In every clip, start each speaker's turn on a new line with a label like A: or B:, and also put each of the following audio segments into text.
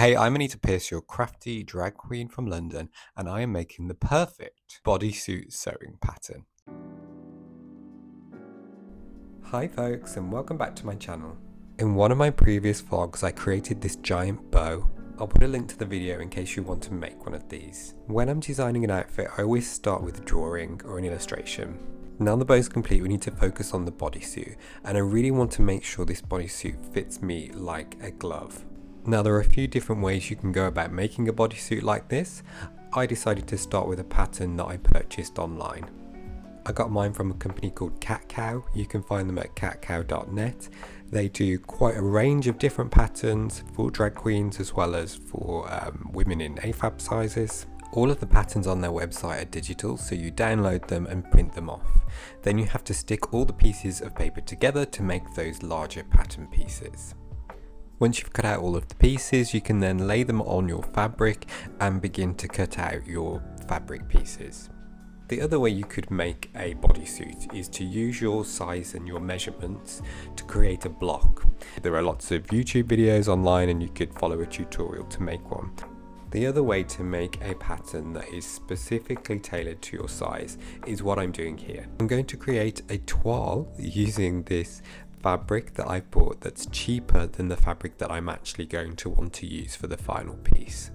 A: Hey, I'm Anita, your crafty drag queen from London, and I am making the perfect bodysuit sewing pattern. Hi folks, and welcome back to my channel. In one of my previous vlogs, I created this giant bow. I'll put a link to the video in case you want to make one of these. When I'm designing an outfit, I always start with a drawing or an illustration. Now the bow's complete, we need to focus on the bodysuit, and I really want to make sure this bodysuit fits me like a glove. Now there are a few different ways you can go about making a bodysuit like this. I decided to start with a pattern that I purchased online. I got mine from a company called KatKow. You can find them at katkow.net. They do quite a range of different patterns for drag queens as well as for women in AFAB sizes. All of the patterns on their website are digital, so you download them and print them off. Then you have to stick all the pieces of paper together to make those larger pattern pieces. Once you've cut out all of the pieces, you can then lay them on your fabric and begin to cut out your fabric pieces. The other way you could make a bodysuit is to use your size and your measurements to create a block. There are lots of YouTube videos online and you could follow a tutorial to make one. The other way to make a pattern that is specifically tailored to your size is what I'm doing here. I'm going to create a toile using this fabric that I bought that's cheaper than the fabric that I'm actually going to want to use for the final piece.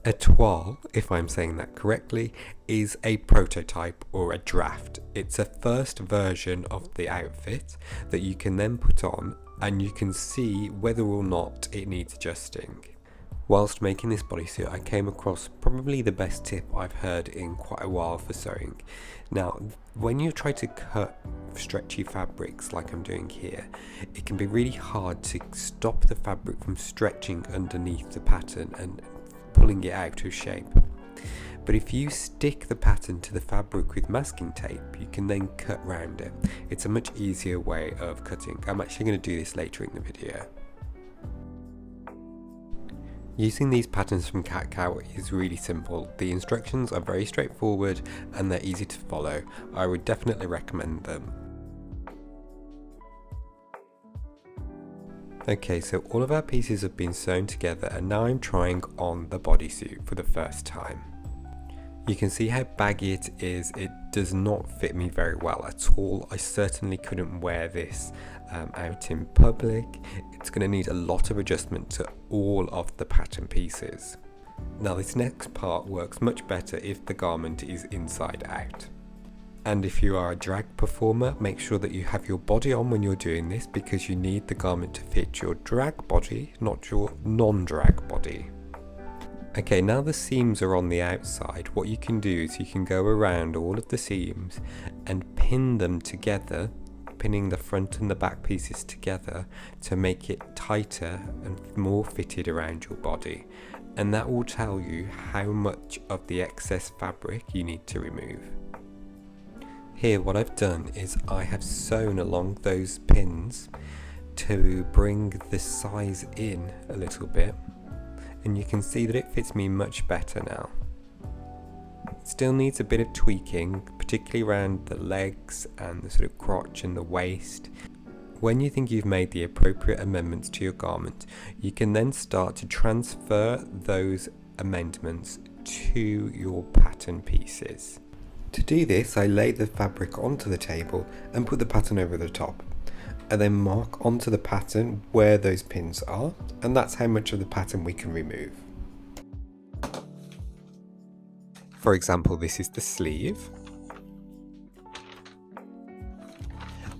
A: A toile, if I'm saying that correctly, is a prototype or a draft. It's a first version of the outfit that you can then put on and you can see whether or not it needs adjusting. Whilst making this bodysuit, I came across probably the best tip I've heard in quite a while for sewing. Now, when you try to cut stretchy fabrics like I'm doing here, it can be really hard to stop the fabric from stretching underneath the pattern and pulling it out of shape. But if you stick the pattern to the fabric with masking tape, you can then cut round it. It's a much easier way of cutting. I'm actually going to do this later in the video. Using these patterns from KatKow is really simple. The instructions are very straightforward and they're easy to follow. I would definitely recommend them. Okay, so all of our pieces have been sewn together and now I'm trying on the bodysuit for the first time. You can see how baggy it is. It does not fit me very well at all. I certainly couldn't wear this out in public. It's going to need a lot of adjustment to all of the pattern pieces. Now this next part works much better if the garment is inside out. And if you are a drag performer, make sure that you have your body on when you're doing this because you need the garment to fit your drag body, not your non-drag body. Okay, now the seams are on the outside, what you can do is you can go around all of the seams and pin them together, pinning the front and the back pieces together to make it tighter and more fitted around your body. And that will tell you how much of the excess fabric you need to remove. Here what I've done is I have sewn along those pins to bring the size in a little bit. And you can see that it fits me much better now. It still needs a bit of tweaking, particularly around the legs and the sort of crotch and the waist. When you think you've made the appropriate amendments to your garment, you can then start to transfer those amendments to your pattern pieces. To do this, I lay the fabric onto the table and put the pattern over the top. And then mark onto the pattern where those pins are, and that's how much of the pattern we can remove. For example, this is the sleeve.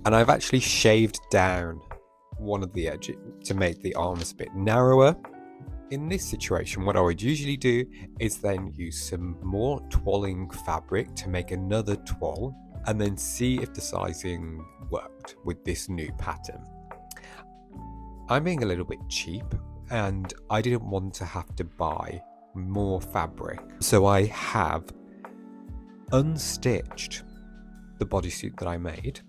A: And I've actually shaved down one of the edges to make the arms a bit narrower. In this situation, what I would usually do is then use some more toiling fabric to make another toile and then see if the sizing worked with this new pattern. I'm being a little bit cheap and I didn't want to have to buy more fabric. So I have unstitched the bodysuit that I made.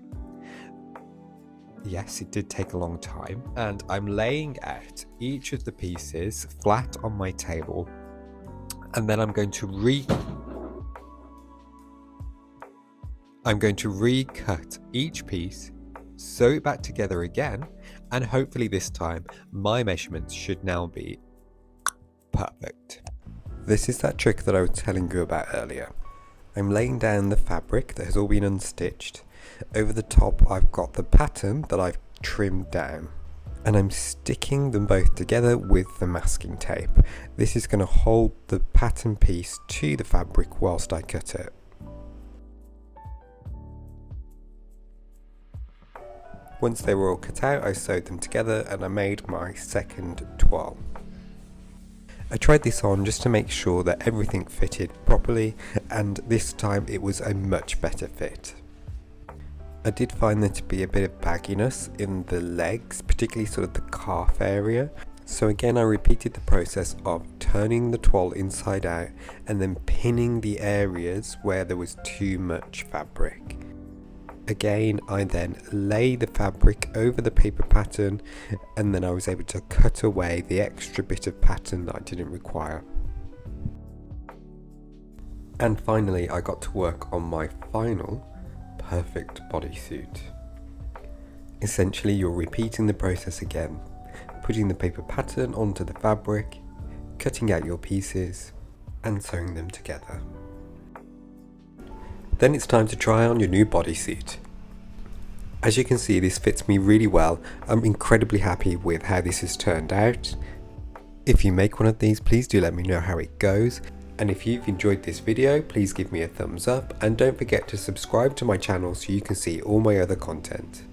A: Yes, it did take a long time. And I'm laying out each of the pieces flat on my table. And then I'm going to recut each piece, sew it back together again, and hopefully this time my measurements should now be Perfect. This is that trick that I was telling you about earlier. I'm laying down the fabric that has all been unstitched. Over the top I've got the pattern that I've trimmed down. And I'm sticking them both together with the masking tape. This is going to hold the pattern piece to the fabric whilst I cut it. Once they were all cut out, I sewed them together and I made my second toile. I tried this on just to make sure that everything fitted properly, and this time it was a much better fit. I did find there to be a bit of bagginess in the legs, particularly sort of the calf area. So again I repeated the process of turning the toile inside out and then pinning the areas where there was too much fabric. Again, I then lay the fabric over the paper pattern, and then I was able to cut away the extra bit of pattern that I didn't require. And finally I got to work on my final perfect bodysuit. Essentially you're repeating the process again, putting the paper pattern onto the fabric, cutting out your pieces and sewing them together. Then it's time to try on your new bodysuit. As you can see, this fits me really well. I'm incredibly happy with how this has turned out. If you make one of these, please do let me know how it goes. And if you've enjoyed this video, please give me a thumbs up and don't forget to subscribe to my channel so you can see all my other content.